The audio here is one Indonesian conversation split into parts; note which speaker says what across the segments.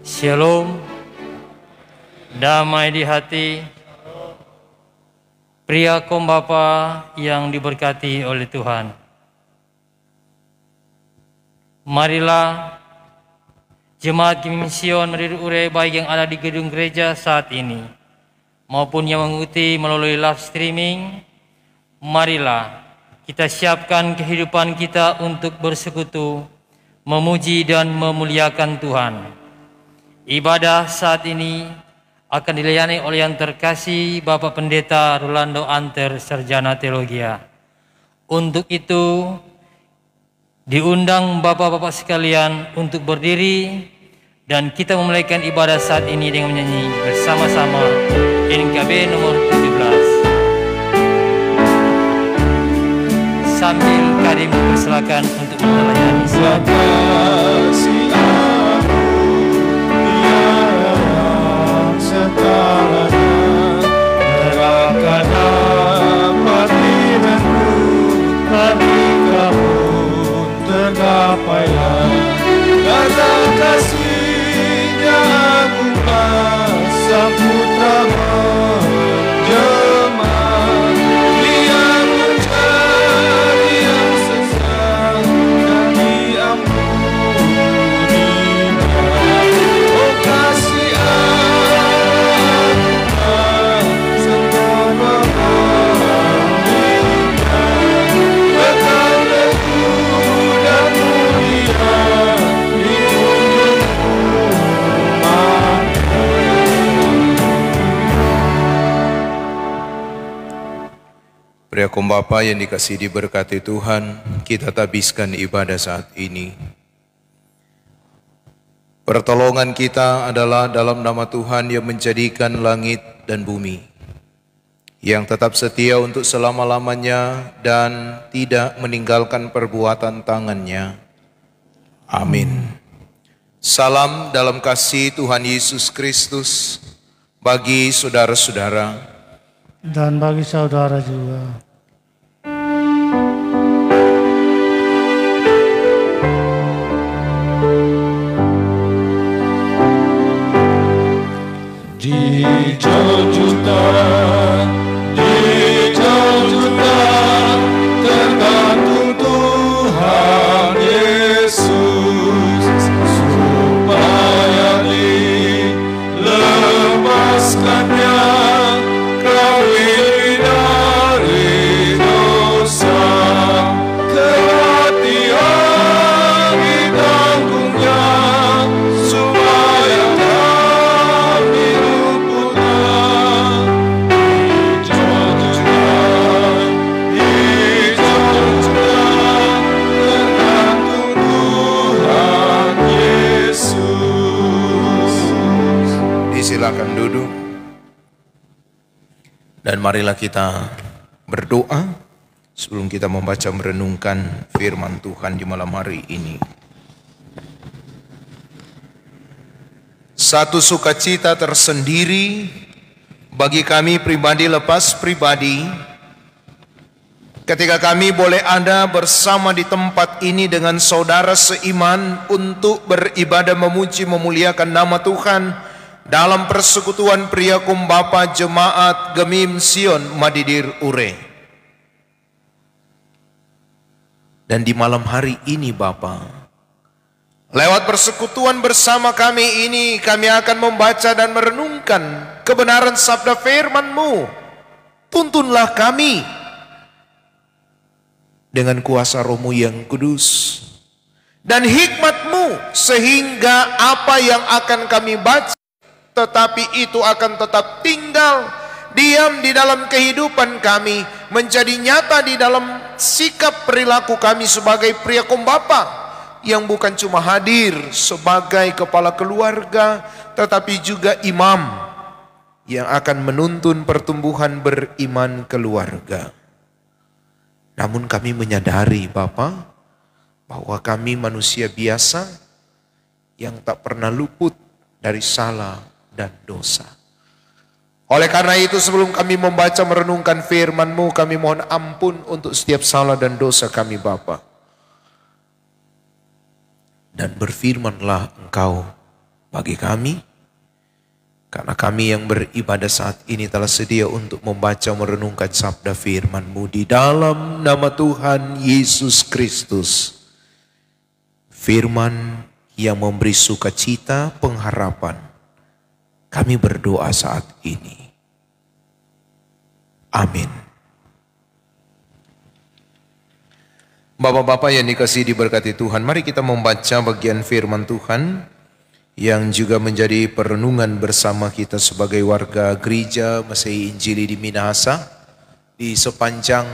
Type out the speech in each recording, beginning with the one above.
Speaker 1: Shalom, damai di hati, pria kaum Bapa yang diberkati oleh Tuhan. Marilah jemaat Gemim Sion Madidiri Ure, baik yang ada di gedung gereja saat ini maupun yang mengikuti melalui live streaming, marilah kita siapkan kehidupan kita untuk bersekutu, memuji dan memuliakan Tuhan. Ibadah saat ini akan dilayani oleh yang terkasih Bapak Pendeta Rolando Anter, Sarjana Teologia. Untuk itu, diundang Bapak-Bapak sekalian untuk berdiri dan kita memulaikan ibadah saat ini dengan menyanyi bersama-sama NKB nomor 17. Sambil Karim persilakan untuk melayani.
Speaker 2: Tergapailah kata kasih-Nya agunglah Sang Putra menjelma. Dia mencari yang sesat dan diampuninya. Oh kasih agunglah Sang Pemelihara, bekal teguh dan mulia di ujung umat.
Speaker 3: Pria kaum Bapa yang dikasihi diberkati Tuhan, kita tabiskan ibadah saat ini. Pertolongan kita adalah dalam nama Tuhan yang menjadikan langit dan bumi, yang tetap setia untuk selama-lamanya dan tidak meninggalkan perbuatan tangannya. Amin. Salam dalam kasih Tuhan Yesus Kristus bagi saudara-saudara
Speaker 2: Dan bagi saudara juga. Di jauh jutaan tergantung Tuhan Yesus, supaya dilepaskannya kami dari dosa. Telah Dia ditanggungnya supaya kami luputlah. Tergantung Tuhan Yesus.
Speaker 3: Silakan duduk dan marilah kita berdoa sebelum kita membaca merenungkan firman Tuhan di malam hari ini. Satu sukacita tersendiri bagi kami pribadi lepas pribadi ketika kami boleh ada bersama di tempat ini dengan saudara seiman untuk beribadah memuji memuliakan nama Tuhan dalam persekutuan pria kaum Bapa Jemaat Gemim Sion Madidiri Ure. Dan di malam hari ini Bapa, lewat persekutuan bersama kami ini, kami akan membaca dan merenungkan kebenaran sabda firman-Mu. Tuntunlah kami dengan kuasa Roh-Mu yang kudus dan hikmat-Mu, sehingga apa yang akan kami baca tetapi itu akan tetap tinggal diam di dalam kehidupan kami, menjadi nyata di dalam sikap perilaku kami sebagai pria kaum Bapa yang bukan cuma hadir sebagai kepala keluarga, tetapi juga imam yang akan menuntun pertumbuhan beriman keluarga. Namun kami menyadari Bapa bahwa kami manusia biasa yang tak pernah luput dari salah dan dosa. Oleh karena itu sebelum kami membaca merenungkan firman-Mu, kami mohon ampun untuk setiap salah dan dosa kami Bapa. Dan berfirmanlah Engkau bagi kami, karena kami yang beribadah saat ini telah sedia untuk membaca merenungkan sabda firman-Mu di dalam nama Tuhan Yesus Kristus. Firman yang memberi sukacita pengharapan. Kami berdoa saat ini. Amin. Bapak-bapak yang dikasihi diberkati Tuhan, mari kita membaca bagian firman Tuhan yang juga menjadi perenungan bersama kita sebagai warga gereja Masehi Injili di Minahasa di sepanjang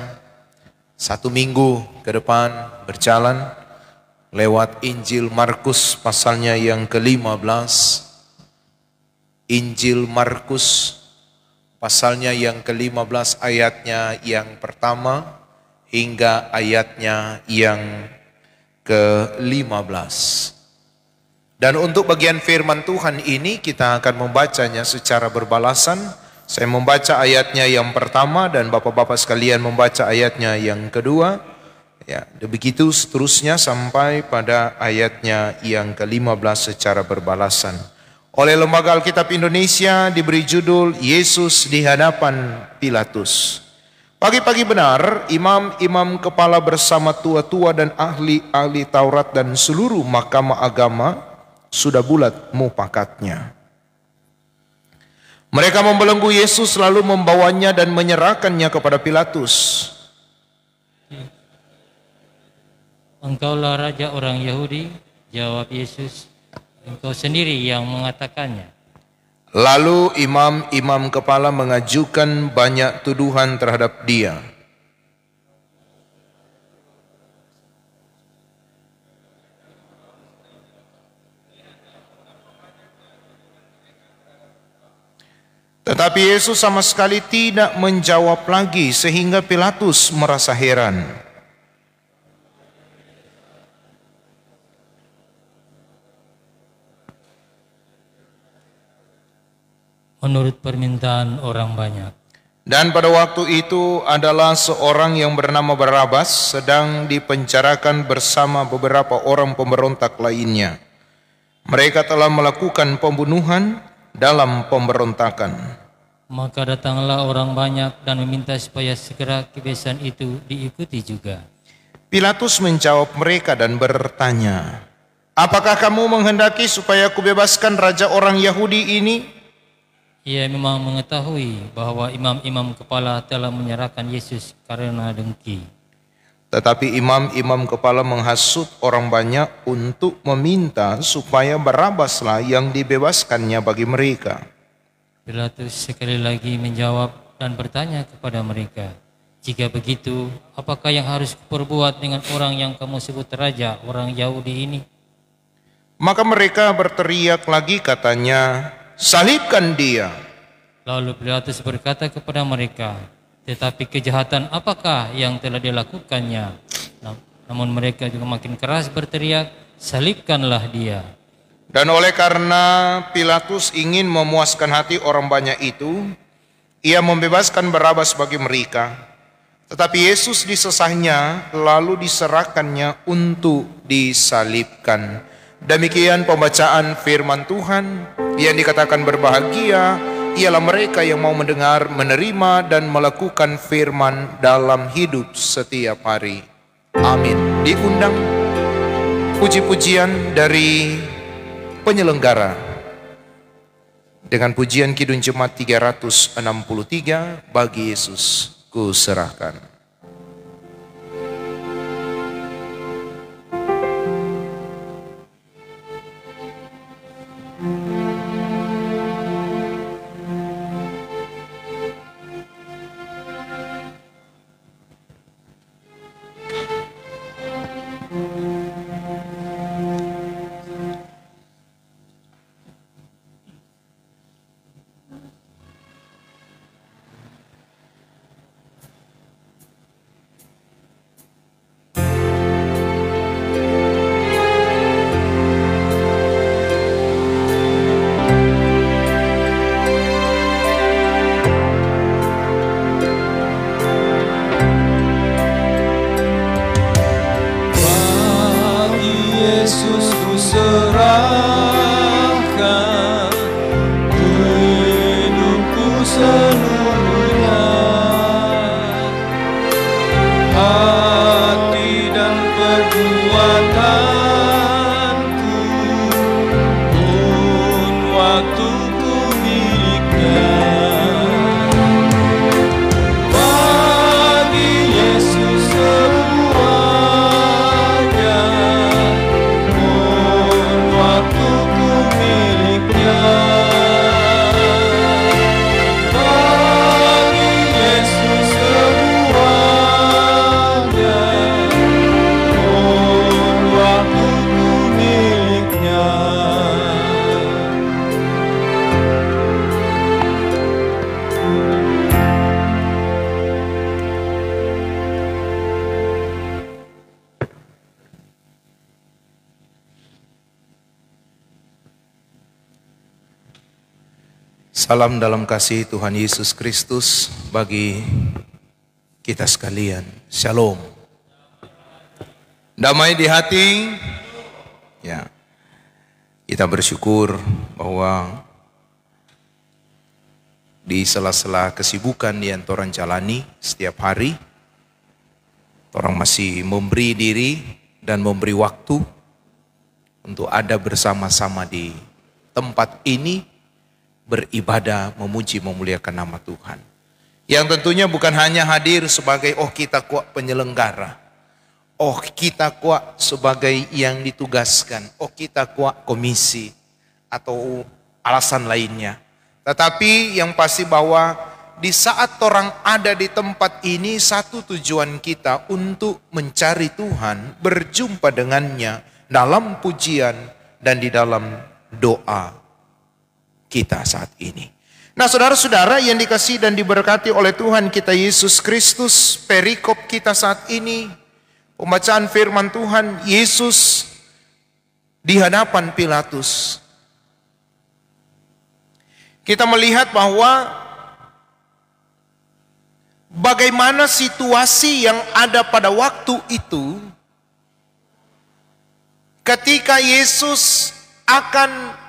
Speaker 3: 1 minggu ke depan berjalan lewat Injil Markus pasalnya yang ke-15. Injil Markus pasalnya yang ke-15 ayatnya yang pertama hingga ayatnya yang ke-15. Dan untuk bagian firman Tuhan ini kita akan membacanya secara berbalasan. Saya membaca ayatnya yang pertama dan bapak-bapak sekalian membaca ayatnya yang kedua. Ya, begitu seterusnya sampai pada ayatnya yang ke-15 secara berbalasan. Oleh Lembaga Alkitab Indonesia diberi judul Yesus di hadapan Pilatus. Pagi-pagi benar, imam-imam kepala bersama tua-tua dan ahli-ahli Taurat dan seluruh mahkamah agama sudah bulat mupakatnya. Mereka membelenggu Yesus lalu membawanya dan menyerahkannya kepada Pilatus.
Speaker 1: Engkaulah raja orang Yahudi, jawab Yesus, engkau sendiri yang mengatakannya.
Speaker 3: Lalu imam-imam kepala mengajukan banyak tuduhan terhadap dia. Tetapi Yesus sama sekali tidak menjawab lagi sehingga Pilatus merasa heran.
Speaker 1: Menurut permintaan orang banyak.
Speaker 3: Dan pada waktu itu adalah seorang yang bernama Barabas sedang dipenjarakan bersama beberapa orang pemberontak lainnya. Mereka telah melakukan pembunuhan dalam pemberontakan.
Speaker 1: Maka datanglah orang banyak dan meminta supaya segera kebiasaan itu diikuti juga.
Speaker 3: Pilatus menjawab mereka dan bertanya, apakah kamu menghendaki supaya aku bebaskan raja orang Yahudi ini?
Speaker 1: Ia memang mengetahui bahwa imam-imam kepala telah menyerahkan Yesus karena dengki.
Speaker 3: Tetapi imam-imam kepala menghasut orang banyak untuk meminta supaya Barabaslah yang dibebaskannya bagi mereka.
Speaker 1: Pilatus sekali lagi menjawab dan bertanya kepada mereka, jika begitu, apakah yang harus kuperbuat dengan orang yang kamu sebut raja orang Yahudi ini?
Speaker 3: Maka mereka berteriak lagi katanya, salibkan dia.
Speaker 1: Lalu Pilatus berkata kepada mereka, tetapi kejahatan apakah yang telah dilakukannya? Namun mereka juga makin keras berteriak, salibkanlah dia.
Speaker 3: Dan oleh karena Pilatus ingin memuaskan hati orang banyak itu, ia membebaskan Barabas bagi mereka. Tetapi Yesus disesahnya lalu diserahkannya untuk disalibkan. Demikian pembacaan firman Tuhan. Yang dikatakan berbahagia ialah mereka yang mau mendengar, menerima dan melakukan firman dalam hidup setiap hari. Amin. Diundang puji-pujian dari penyelenggara dengan pujian Kidung Jemaat 363, bagi Yesus ku serahkan. Salam dalam kasih Tuhan Yesus Kristus bagi kita sekalian. Shalom. Damai di hati. Ya. Kita bersyukur bahwa di sela-sela kesibukan yang orang jalani setiap hari, orang masih memberi diri dan memberi waktu untuk ada bersama-sama di tempat ini, beribadah, memuji, memuliakan nama Tuhan. Yang tentunya bukan hanya hadir sebagai kita kuat penyelenggara, kita kuat sebagai yang ditugaskan, kita kuat komisi atau alasan lainnya. Tetapi yang pasti bahwa di saat orang ada di tempat ini, satu tujuan kita untuk mencari Tuhan, berjumpa dengannya dalam pujian dan di dalam doa kita saat ini. Nah, saudara-saudara yang dikasihi dan diberkati oleh Tuhan kita Yesus Kristus, perikop kita saat ini, pembacaan firman Tuhan, Yesus di hadapan Pilatus. Kita melihat bahwa bagaimana situasi yang ada pada waktu itu ketika Yesus akan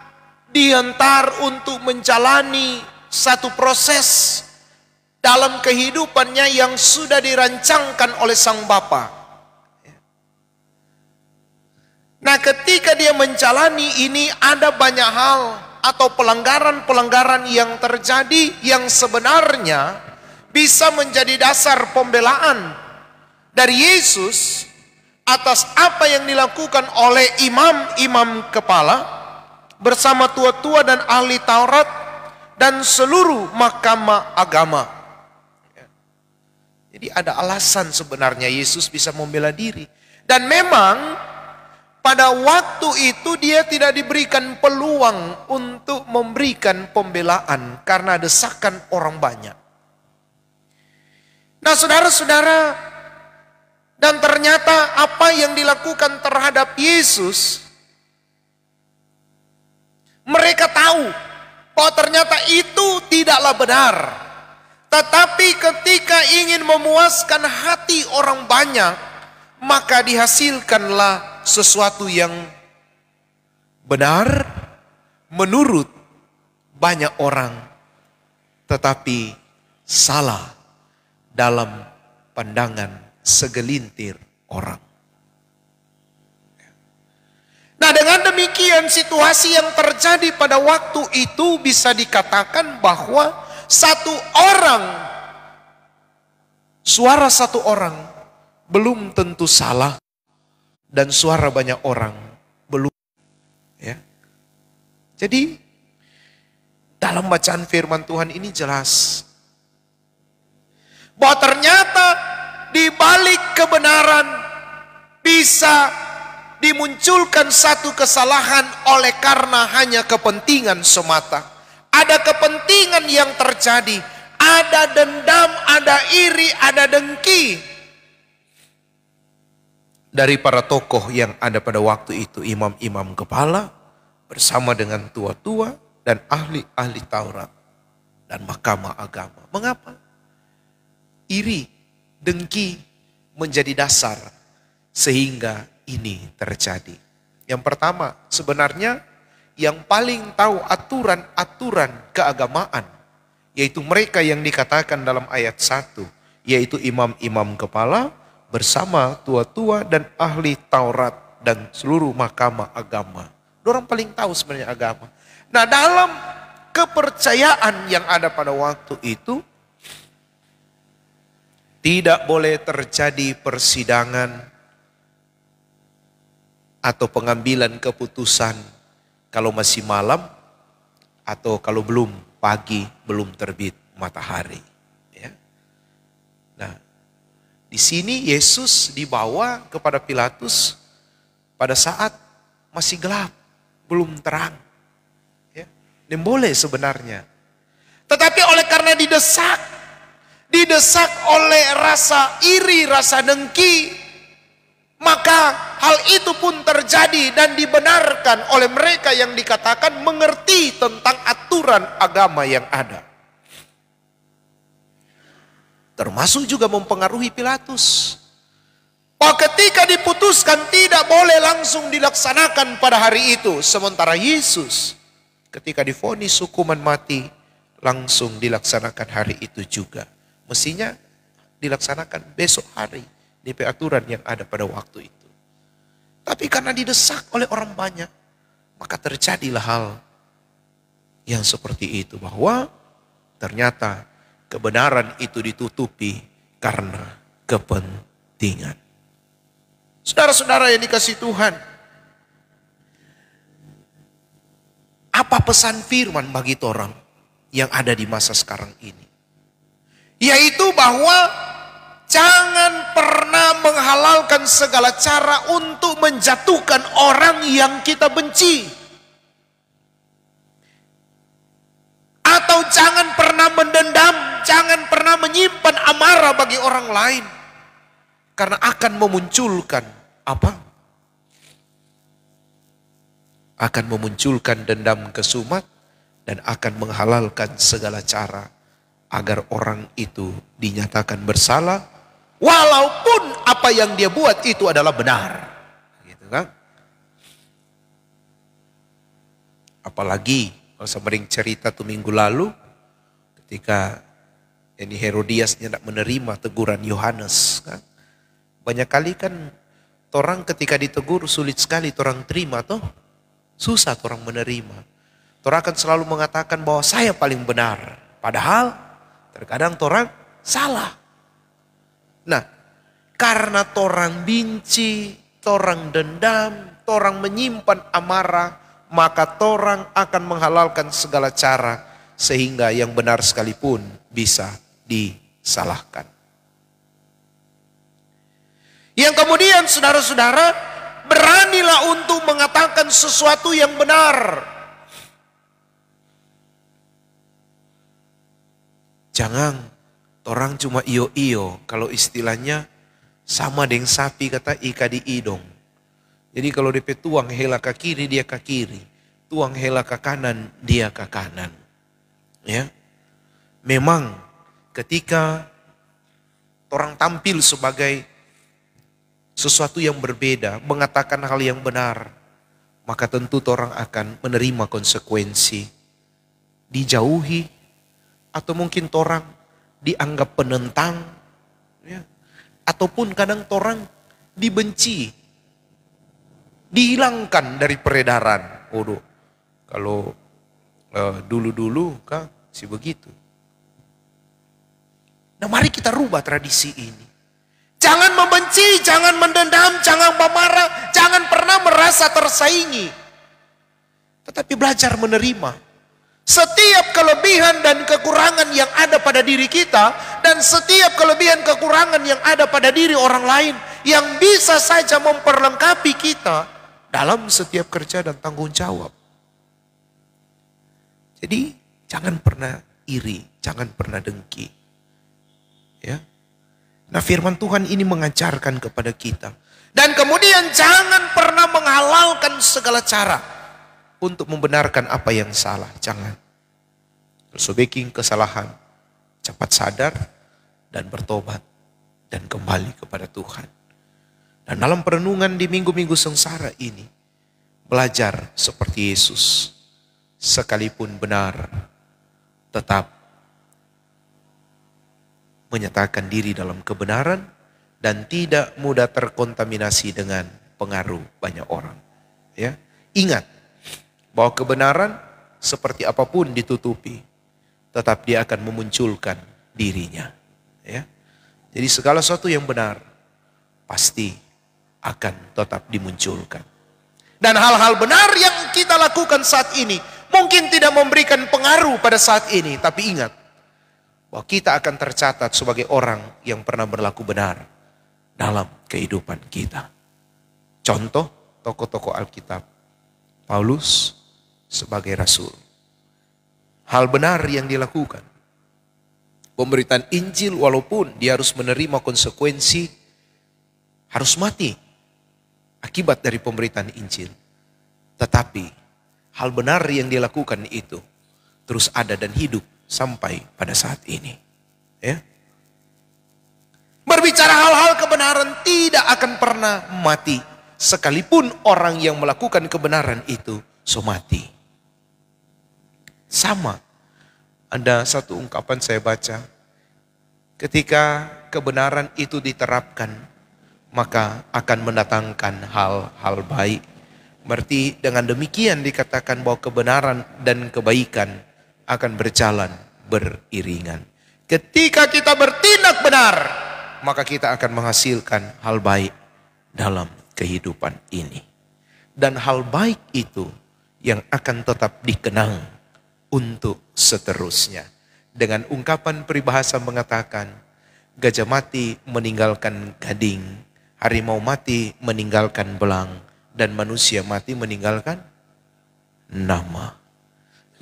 Speaker 3: diantar untuk menjalani satu proses dalam kehidupannya yang sudah dirancangkan oleh Sang Bapa. Nah, ketika dia menjalani ini, ada banyak hal atau pelanggaran-pelanggaran yang terjadi yang sebenarnya bisa menjadi dasar pembelaan dari Yesus atas apa yang dilakukan oleh imam-imam kepala bersama tua-tua dan ahli Taurat dan seluruh mahkamah agama. Jadi ada alasan sebenarnya Yesus bisa membela diri. Dan memang pada waktu itu dia tidak diberikan peluang untuk memberikan pembelaan karena desakan orang banyak. Nah, saudara-saudara, dan ternyata apa yang dilakukan terhadap Yesus, mereka tahu bahwa ternyata itu tidaklah benar. Tetapi ketika ingin memuaskan hati orang banyak, maka dihasilkanlah sesuatu yang benar menurut banyak orang, tetapi salah dalam pandangan segelintir orang. Nah, dengan demikian situasi yang terjadi pada waktu itu bisa dikatakan bahwa suara satu orang belum tentu salah dan suara banyak orang belum. Ya. Jadi dalam bacaan firman Tuhan ini jelas bahwa ternyata di balik kebenaran bisa dimunculkan satu kesalahan oleh karena hanya kepentingan semata. Ada kepentingan yang terjadi, ada dendam, ada iri, ada dengki dari para tokoh yang ada pada waktu itu, imam-imam kepala bersama dengan tua-tua dan ahli-ahli Taurat dan mahkamah agama. Mengapa? Iri, dengki menjadi dasar sehingga ini terjadi. Yang pertama, sebenarnya yang paling tahu aturan-aturan keagamaan, yaitu mereka yang dikatakan dalam ayat 1, yaitu imam-imam kepala bersama tua-tua dan ahli Taurat dan seluruh mahkamah agama. Orang paling tahu sebenarnya agama. Nah, dalam kepercayaan yang ada pada waktu itu, tidak boleh terjadi persidangan atau pengambilan keputusan kalau masih malam atau kalau belum pagi, belum terbit matahari. Ya. Nah, di sini Yesus dibawa kepada Pilatus pada saat masih gelap, belum terang. Ya. Dan boleh sebenarnya. Tetapi oleh karena didesak oleh rasa iri, rasa dengki, maka hal itu pun terjadi dan dibenarkan oleh mereka yang dikatakan mengerti tentang aturan aturan agama yang ada. Termasuk juga mempengaruhi Pilatus. Oh, ketika diputuskan tidak boleh langsung dilaksanakan pada hari itu. Sementara Yesus ketika divonis hukuman mati langsung dilaksanakan hari itu juga. Mestinya dilaksanakan besok hari. DP aturan yang ada pada waktu itu. Tapi karena didesak oleh orang banyak, maka terjadilah hal yang seperti itu. Bahwa ternyata kebenaran itu ditutupi karena kepentingan. Saudara-saudara yang dikasihi Tuhan, apa pesan firman bagi orang yang ada di masa sekarang ini? Yaitu bahwa jangan pernah menghalalkan segala cara untuk menjatuhkan orang yang kita benci. Atau jangan pernah mendendam, jangan pernah menyimpan amarah bagi orang lain. Karena akan memunculkan apa? Akan memunculkan dendam kesumat dan akan menghalalkan segala cara agar orang itu dinyatakan bersalah walaupun apa yang dia buat itu adalah benar. Gitu kan? Apalagi kalau sembering cerita tuh minggu lalu ketika ini Herodias tidak menerima teguran Yohanes kan. Banyak kali kan orang ketika ditegur sulit sekali orang terima toh. Susah orang menerima. Orang akan selalu mengatakan bahwa saya paling benar. Padahal terkadang orang salah. Nah, karena orang benci, orang dendam, orang menyimpan amarah, maka orang akan menghalalkan segala cara sehingga yang benar sekalipun bisa disalahkan. Yang kemudian saudara-saudara, beranilah untuk mengatakan sesuatu yang benar. Jangan orang cuma iyo-iyo, kalau istilahnya sama dengan sapi kata ika di idong. Jadi kalau DP tuang hela ke kiri dia ke kiri, tuang hela ke kanan dia ke kanan. Ya, memang ketika orang tampil sebagai sesuatu yang berbeda, mengatakan hal yang benar, maka tentu orang akan menerima konsekuensi. Dijauhi, atau mungkin orang dianggap penentang, ya. Ataupun kadang orang dibenci, dihilangkan dari peredaran. Waduh, kalau dulu-dulu kan sih begitu. Nah, mari kita rubah tradisi ini. Jangan membenci, jangan mendendam, jangan memarah, jangan pernah merasa tersaingi. Tetapi belajar menerima setiap kelebihan dan kekurangan yang ada pada diri kita, dan setiap kelebihan kekurangan yang ada pada diri orang lain, yang bisa saja memperlengkapi kita dalam setiap kerja dan tanggung jawab. Jadi jangan pernah iri, jangan pernah dengki. Ya. Nah, firman Tuhan ini mengajarkan kepada kita. Dan kemudian jangan pernah menghalalkan segala cara untuk membenarkan apa yang salah. Jangan. Perbaiki kesalahan, cepat sadar dan bertobat dan kembali kepada Tuhan. Dan dalam perenungan di minggu-minggu sengsara ini, belajar seperti Yesus. Sekalipun benar, tetap menyatakan diri dalam kebenaran dan tidak mudah terkontaminasi dengan pengaruh banyak orang. Ya, ingat bahwa kebenaran seperti apapun ditutupi, tetap dia akan memunculkan dirinya. Ya, jadi segala sesuatu yang benar pasti akan tetap dimunculkan. Dan hal-hal benar yang kita lakukan saat ini mungkin tidak memberikan pengaruh pada saat ini, tapi ingat bahwa kita akan tercatat sebagai orang yang pernah berlaku benar dalam kehidupan kita. Contoh tokoh-tokoh Alkitab, Paulus sebagai rasul. Hal benar yang dilakukan, pemberitaan Injil walaupun dia harus menerima konsekuensi, harus mati akibat dari pemberitaan Injil. Tetapi hal benar yang dilakukan itu terus ada dan hidup sampai pada saat ini. Ya. Berbicara hal-hal kebenaran tidak akan pernah mati. Sekalipun orang yang melakukan kebenaran itu mati. Sama. Ada satu ungkapan saya baca. Ketika kebenaran itu diterapkan, maka akan mendatangkan hal-hal baik. Berarti dengan demikian dikatakan bahwa kebenaran dan kebaikan akan berjalan beriringan. Ketika kita bertindak benar, maka kita akan menghasilkan hal baik dalam kehidupan ini. Dan hal baik itu yang akan tetap dikenang untuk seterusnya. Dengan ungkapan peribahasa mengatakan, gajah mati meninggalkan gading, harimau mati meninggalkan belang, dan manusia mati meninggalkan nama.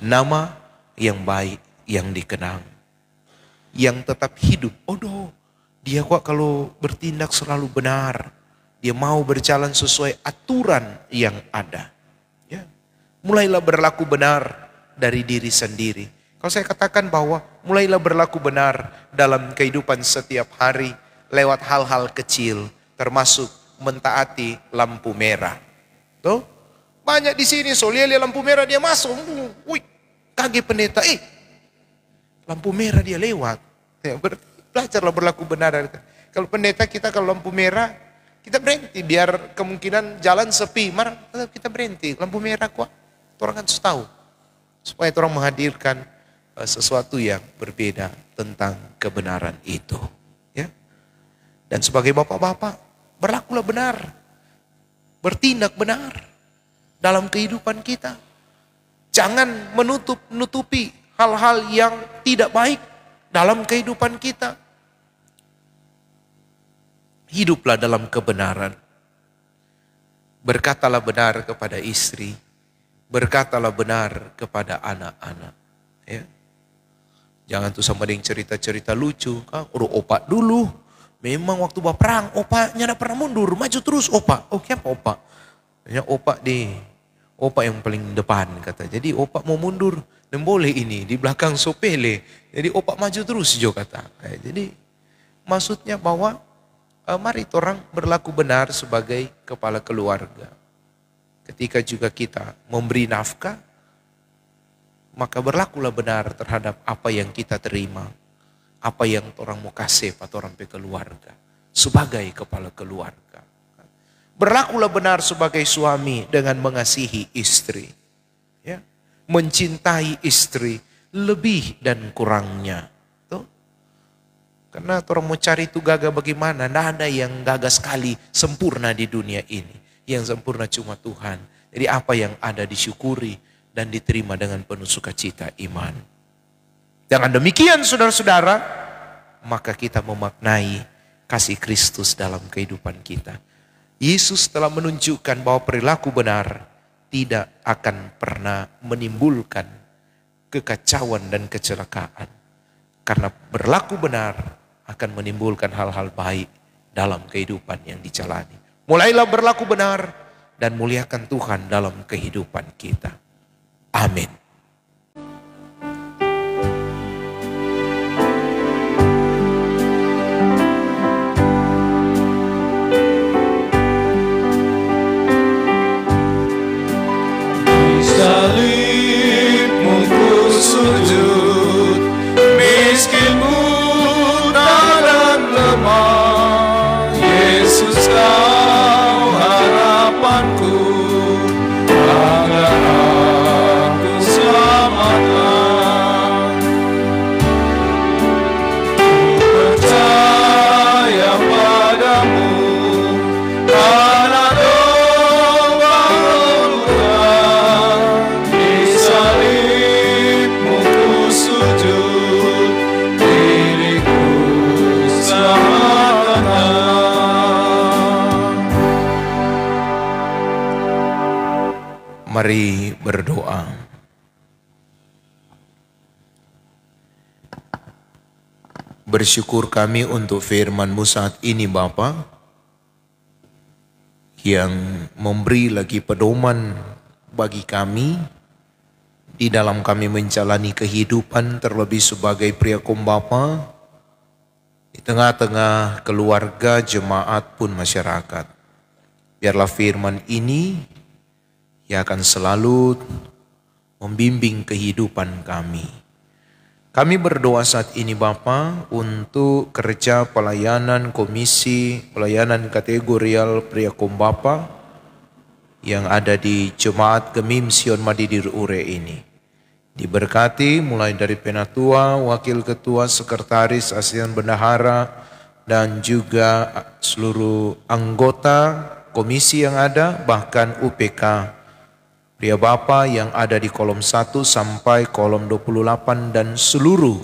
Speaker 3: Nama yang baik, yang dikenang, yang tetap hidup. Dia kok kalau bertindak selalu benar. Dia mau berjalan sesuai aturan yang ada. Ya. Mulailah berlaku benar dari diri sendiri. Kalau saya katakan bahwa mulailah berlaku benar dalam kehidupan setiap hari lewat hal-hal kecil, termasuk mentaati lampu merah. Tuh, banyak di sini lihat lampu merah dia masuk. Wih, kaget pendeta. Lampu merah dia lewat. Ya, belajarlah berlaku benar. Kalau pendeta kita kalau lampu merah, kita berhenti biar kemungkinan jalan sepi. Tetap kita berhenti. Lampu merah kok, orang kan tahu. Supaya orang menghadirkan sesuatu yang berbeda tentang kebenaran itu. Ya. Dan sebagai bapak-bapak, berlakulah benar. Bertindak benar dalam kehidupan kita. Jangan menutupi hal-hal yang tidak baik dalam kehidupan kita. Hiduplah dalam kebenaran. Berkatalah benar kepada istri. Berkatalah benar kepada anak-anak. Ya. Jangan tuh sama dengan cerita-cerita lucu. Udah opak dulu. Memang waktu perang, opaknya tidak pernah mundur. Maju terus opak. Oke apa opak? Opak yang paling depan kata. Jadi opak mau mundur. Dan boleh ini. Di belakang sopele. Jadi opak maju terus jo kata. Jadi maksudnya bahwa mari orang berlaku benar sebagai kepala keluarga. Ketika juga kita memberi nafkah, maka berlakulah benar terhadap apa yang kita terima. Apa yang orang mau kasih pada orang keluarga. Sebagai kepala keluarga. Berlakulah benar sebagai suami dengan mengasihi istri. Ya. Mencintai istri lebih dan kurangnya. Tuh. Karena orang mau cari itu gagah bagaimana. Tidak ada yang gagah sekali sempurna di dunia ini. Yang sempurna cuma Tuhan. Jadi apa yang ada disyukuri dan diterima dengan penuh sukacita iman. Dengan demikian saudara-saudara, maka kita memaknai kasih Kristus dalam kehidupan kita. Yesus telah menunjukkan bahwa perilaku benar tidak akan pernah menimbulkan kekacauan dan kecelakaan. Karena berlaku benar akan menimbulkan hal-hal baik dalam kehidupan yang dijalani. Mulailah berlaku benar dan muliakan Tuhan dalam kehidupan kita. Amin.
Speaker 2: Salibmu ku sujud, miskin, muda dan lemah. Yesus kau harapanku, agar aku selamatkan. Ku percaya padamu, karena
Speaker 3: mari berdoa. Bersyukur kami untuk firman-Mu saat ini Bapa, yang memberi lagi pedoman bagi kami di dalam kami menjalani kehidupan, terlebih sebagai pria kumbapa, di tengah-tengah keluarga, jemaat pun masyarakat. Biarlah firman ini yang akan selalu membimbing kehidupan kami. Kami berdoa saat ini Bapa untuk kerja pelayanan komisi, pelayanan kategorial pria kumbapa yang ada di Jemaat Gemim Sion Madidir Ure ini. Diberkati mulai dari penatua, wakil ketua, sekretaris, asisten bendahara, dan juga seluruh anggota komisi yang ada, bahkan UPK pria bapa yang ada di kolom 1 sampai kolom 28 dan seluruh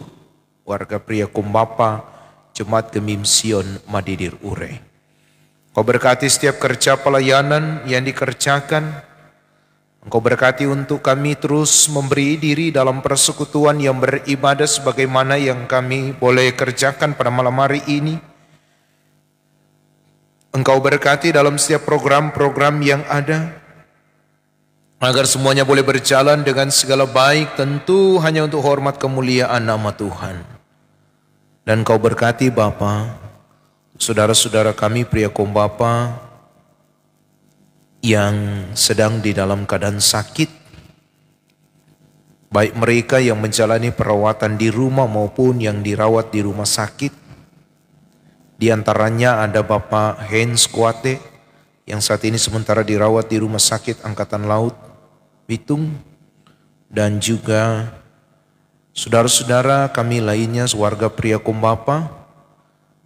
Speaker 3: warga pria kumbapa Jemaat Gemim Sion Madidir Ure. Kau berkati setiap kerja pelayanan yang dikerjakan. Engkau berkati untuk kami terus memberi diri dalam persekutuan yang beribadah sebagaimana yang kami boleh kerjakan pada malam hari ini. Engkau berkati dalam setiap program-program yang ada, agar semuanya boleh berjalan dengan segala baik, tentu hanya untuk hormat kemuliaan nama Tuhan. Dan Kau berkati Bapa, saudara-saudara kami pria kumbapa yang sedang di dalam keadaan sakit, baik mereka yang menjalani perawatan di rumah maupun yang dirawat di rumah sakit. Di antaranya ada Bapak Hens Kuate yang saat ini sementara dirawat di Rumah Sakit Angkatan Laut Bitung, dan juga saudara-saudara kami lainnya warga pria kumbapa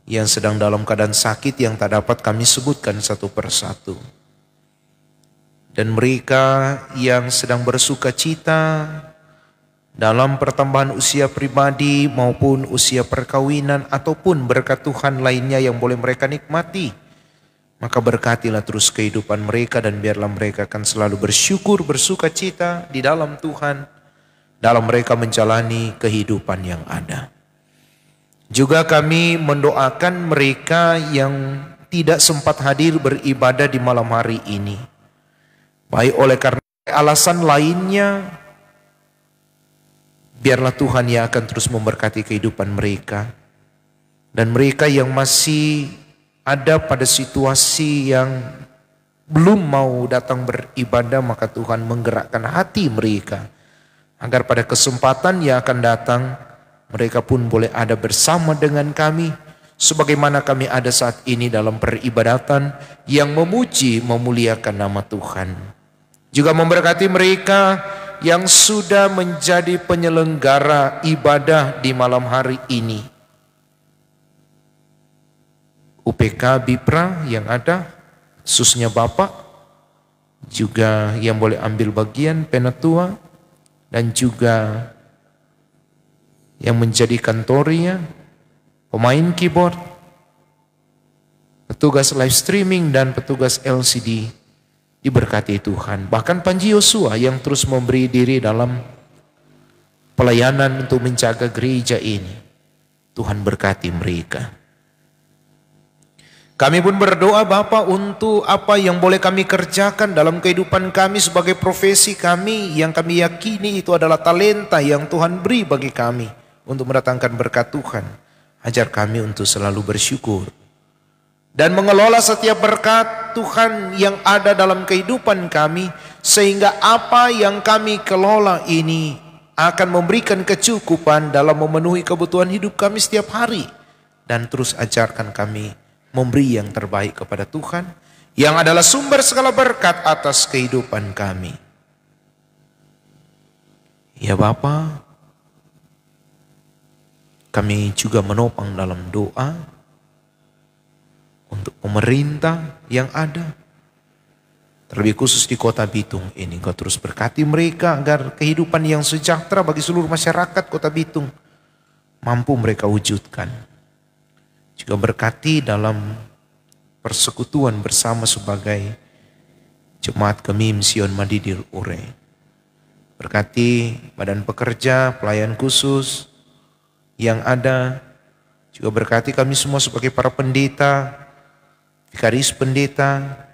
Speaker 3: yang sedang dalam keadaan sakit yang tak dapat kami sebutkan satu persatu. Dan mereka yang sedang bersuka cita dalam pertambahan usia pribadi maupun usia perkawinan ataupun berkat Tuhan lainnya yang boleh mereka nikmati. Maka berkatilah terus kehidupan mereka dan biarlah mereka akan selalu bersyukur, bersuka cita di dalam Tuhan, dalam mereka menjalani kehidupan yang ada. Juga kami mendoakan mereka yang tidak sempat hadir beribadah di malam hari ini, baik oleh karena alasan lainnya, biarlah Tuhan yang akan terus memberkati kehidupan mereka. Dan mereka yang masih ada pada situasi yang belum mau datang beribadah, maka Tuhan menggerakkan hati mereka agar pada kesempatan yang akan datang mereka pun boleh ada bersama dengan kami sebagaimana kami ada saat ini dalam peribadatan yang memuji memuliakan nama Tuhan. Juga memberkati mereka yang sudah menjadi penyelenggara ibadah di malam hari ini, UPK Bipra yang ada, khususnya Bapak, juga yang boleh ambil bagian penatua, dan juga yang menjadi kantornya, pemain keyboard, petugas live streaming, dan petugas LCD, diberkati Tuhan. Bahkan Panji Yosua yang terus memberi diri dalam pelayanan untuk menjaga gereja ini, Tuhan berkati mereka. Kami pun berdoa Bapa untuk apa yang boleh kami kerjakan dalam kehidupan kami sebagai profesi kami yang kami yakini itu adalah talenta yang Tuhan beri bagi kami untuk mendatangkan berkat Tuhan. Ajar kami untuk selalu bersyukur dan mengelola setiap berkat Tuhan yang ada dalam kehidupan kami, sehingga apa yang kami kelola ini akan memberikan kecukupan dalam memenuhi kebutuhan hidup kami setiap hari. Dan terus ajarkan kami memberi yang terbaik kepada Tuhan yang adalah sumber segala berkat atas kehidupan kami. Ya Bapa, kami juga menopang dalam doa untuk pemerintah yang ada, terlebih khusus di Kota Bitung ini. Kau terus berkati mereka agar kehidupan yang sejahtera bagi seluruh masyarakat Kota Bitung mampu mereka wujudkan. Juga berkati dalam persekutuan bersama sebagai Jemaat Gemim Sion Madidir Ure. Berkati badan pekerja, pelayan khusus yang ada. Juga berkati kami semua sebagai para pendeta, vikaris pendeta,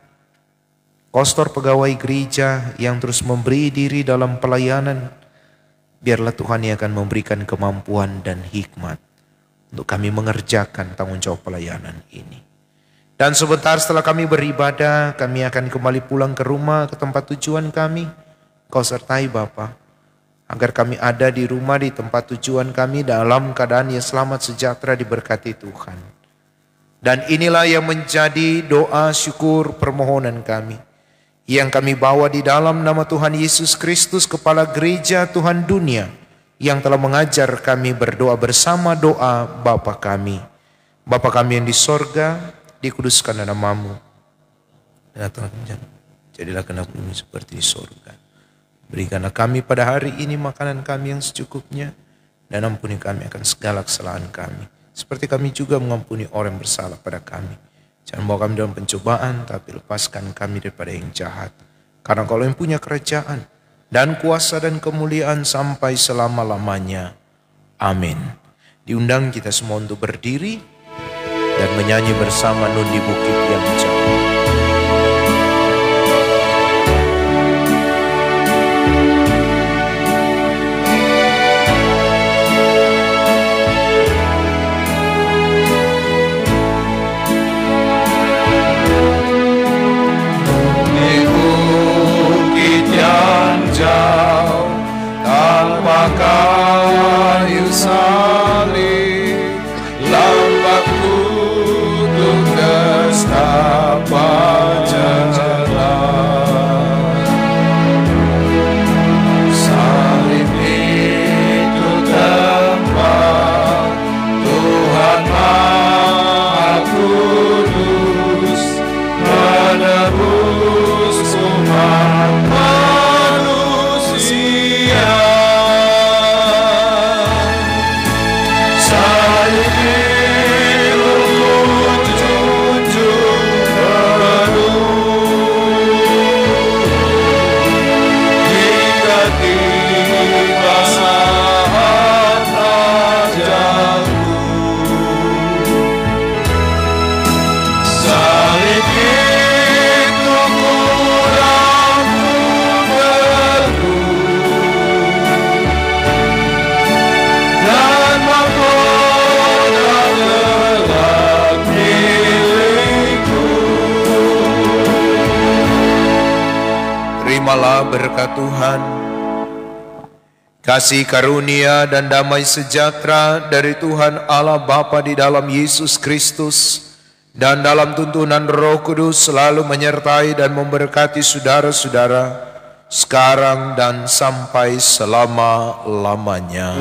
Speaker 3: kostor pegawai gereja yang terus memberi diri dalam pelayanan biarlah Tuhan yang akan memberikan kemampuan dan hikmat untuk kami mengerjakan tanggung jawab pelayanan ini. Dan sebentar setelah kami beribadah, kami akan kembali pulang ke rumah, ke tempat tujuan kami. Kau sertai Bapa, agar kami ada di rumah, di tempat tujuan kami dalam keadaan yang selamat sejahtera diberkati Tuhan. Dan inilah yang menjadi doa syukur permohonan kami, yang kami bawa di dalam nama Tuhan Yesus Kristus, Kepala Gereja Tuhan Dunia, yang telah mengajar kami berdoa bersama doa Bapa kami. Bapa kami yang di sorga, dikuduskan namamu. Jadilah kehendak bumi seperti di sorga. Berikanlah kami pada hari ini makanan kami yang secukupnya, dan ampuni kami akan segala kesalahan kami, seperti kami juga mengampuni orang yang bersalah pada kami. Jangan bawa kami dalam pencobaan, tapi lepaskan kami daripada yang jahat. Karena Kau yang punya kerajaan dan kuasa dan kemuliaan sampai selama-lamanya. Amin. Diundang kita semua untuk berdiri dan menyanyi bersama Nun di Bukit yang Jauh.
Speaker 2: Kayu salib, lambang kutuk nestapa jalan. Salib itu tempat Tuhan Maha Kudus menebus umat manusia.
Speaker 3: Terimalah berkat Tuhan, kasih karunia dan damai sejahtera dari Tuhan Allah Bapa di dalam Yesus Kristus, dan dalam tuntunan Roh Kudus selalu menyertai dan memberkati saudara-saudara sekarang dan sampai selama-lamanya.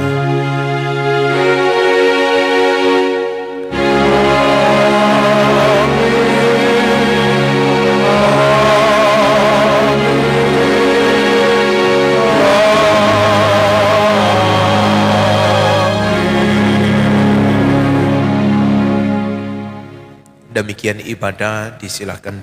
Speaker 3: Demikian ibadah, disilahkan